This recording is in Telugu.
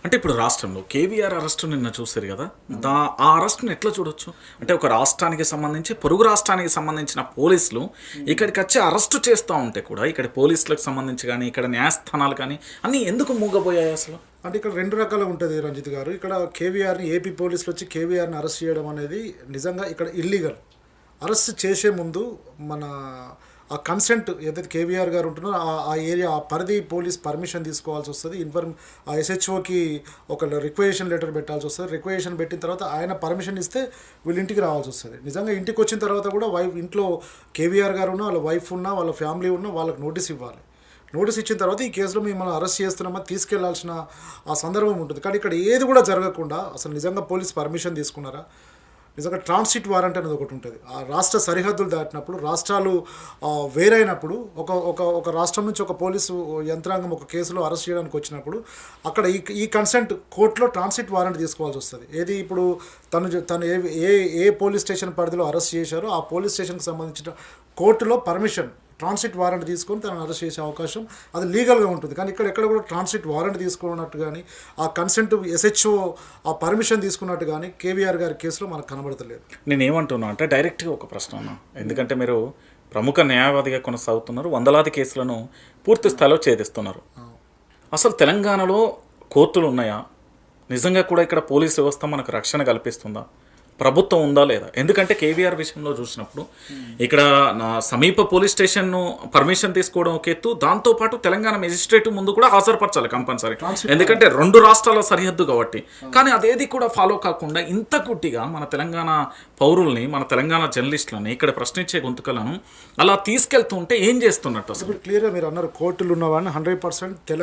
అంటే ఇప్పుడు రాష్ట్రంలో కేవీఆర్ అరెస్ట్ నిన్న చూశారు కదా, ఆ అరెస్ట్ని ఎట్లా చూడొచ్చు? అంటే ఒక రాష్ట్రానికి సంబంధించి పొరుగు రాష్ట్రానికి సంబంధించిన పోలీసులు ఇక్కడికి వచ్చి అరెస్టు చేస్తూ ఉంటే కూడా ఇక్కడ పోలీసులకు సంబంధించి కానీ ఇక్కడ న్యాయస్థానాలు కానీ అన్నీ ఎందుకు మూగబోయాయి అసలు? అంటే ఇక్కడ రెండు రకాలుగా ఉంటుంది రంజిత్ గారు. ఇక్కడ కేవీఆర్ని ఏపీ పోలీసులు వచ్చి కేవీఆర్ని అరెస్ట్ చేయడం అనేది నిజంగా ఇక్కడ ఇల్లీగల్. అరెస్ట్ చేసే ముందు మన ఆ కన్సెంట్ ఏదైతే కేవీఆర్ గారు ఉంటున్నారో ఆ ఏరియా ఆ పరిధి పోలీస్ పర్మిషన్ తీసుకోవాల్సి వస్తుంది. ఆ ఎస్హెచ్ఓకి ఒక రిక్వెజిషన్ లెటర్ పెట్టాల్సి వస్తుంది. రిక్వెజిషన్ పెట్టిన తర్వాత ఆయన పర్మిషన్ ఇస్తే వీళ్ళ ఇంటికి రావాల్సి వస్తుంది. నిజంగా ఇంటికి వచ్చిన తర్వాత కూడా ఇంట్లో కేవీఆర్ గారు ఉన్నా, వాళ్ళ వైఫ్ ఉన్నా, వాళ్ళ ఫ్యామిలీ ఉన్నా వాళ్ళకి నోటీస్ ఇవ్వాలి. నోటీస్ ఇచ్చిన తర్వాత ఈ కేసులో మిమ్మల్ని అరెస్ట్ చేస్తున్నామని తీసుకెళ్లాల్సిన ఆ సందర్భం ఉంటుంది. కానీ ఇక్కడ ఏది కూడా జరగకుండా అసలు నిజంగా పోలీస్ పర్మిషన్ తీసుకున్నారా? నిజంగా ట్రాన్సిట్ వారెంట్ అనేది ఒకటి ఉంటుంది. ఆ రాష్ట్ర సరిహద్దులు దాటినప్పుడు, రాష్ట్రాలు వేరైనప్పుడు, ఒక రాష్ట్రం నుంచి ఒక పోలీసు యంత్రాంగం ఒక కేసులో అరెస్ట్ చేయడానికి వచ్చినప్పుడు అక్కడ ఈ కన్సెంట్ కోర్టులో ట్రాన్సిట్ వారెంట్ తీసుకోవాల్సి వస్తుంది. ఏది ఇప్పుడు తను ఏ పోలీస్ స్టేషన్ పరిధిలో అరెస్ట్ చేశారో ఆ పోలీస్ స్టేషన్కి సంబంధించిన కోర్టులో పర్మిషన్ ట్రాన్సిట్ వారెంట్ తీసుకొని తనను అరెస్ట్ చేసే అవకాశం అది లీగల్గా ఉంటుంది. కానీ ఎక్కడ కూడా ట్రాన్సిట్ వారెంట్ తీసుకున్నట్టు కానీ ఆ కన్సెంట్ ఎస్హెచ్ఓ ఆ పర్మిషన్ తీసుకున్నట్టు కానీ కేవీఆర్ గారి కేసులో మనకు కనబడతలేదు. నేను ఏమంటున్నా అంటే డైరెక్ట్గా ఒక ప్రశ్న అన్నా, ఎందుకంటే మీరు ప్రముఖ న్యాయవాదిగా కొనసాగుతున్నారు, వందలాది కేసులను పూర్తి స్థాయిలో ఛేదిస్తున్నారు. అసలు తెలంగాణలో కోర్టులు ఉన్నాయా? నిజంగా కూడా ఇక్కడ పోలీస్ వ్యవస్థ మనకు రక్షణ కల్పిస్తుందా? ప్రభుత్వం ఉందా లేదా? ఎందుకంటే కేవీఆర్ విషయంలో చూసినప్పుడు ఇక్కడ నా సమీప పోలీస్ స్టేషన్ను పర్మిషన్ తీసుకోవడం ఒక ఎత్తు, దాంతోపాటు తెలంగాణ మెజిస్ట్రేట్ ముందు కూడా హాజరుపరచాలి కంపల్సరీ, ఎందుకంటే రెండు రాష్ట్రాల సరిహద్దు కాబట్టి. కానీ అదేది కూడా ఫాలో కాకుండా ఇంత గుడ్డిగా మన తెలంగాణ పౌరుల్ని, మన తెలంగాణ జర్నలిస్టులని, ఇక్కడ ప్రశ్నించే గొంతుకలను అలా తీసుకెళ్తుంటే ఏం చేస్తున్నట్టు? అసలు క్లియర్గా మీరు అన్నారు కోర్టులు ఉన్నవాడిని 100% తెలంగాణ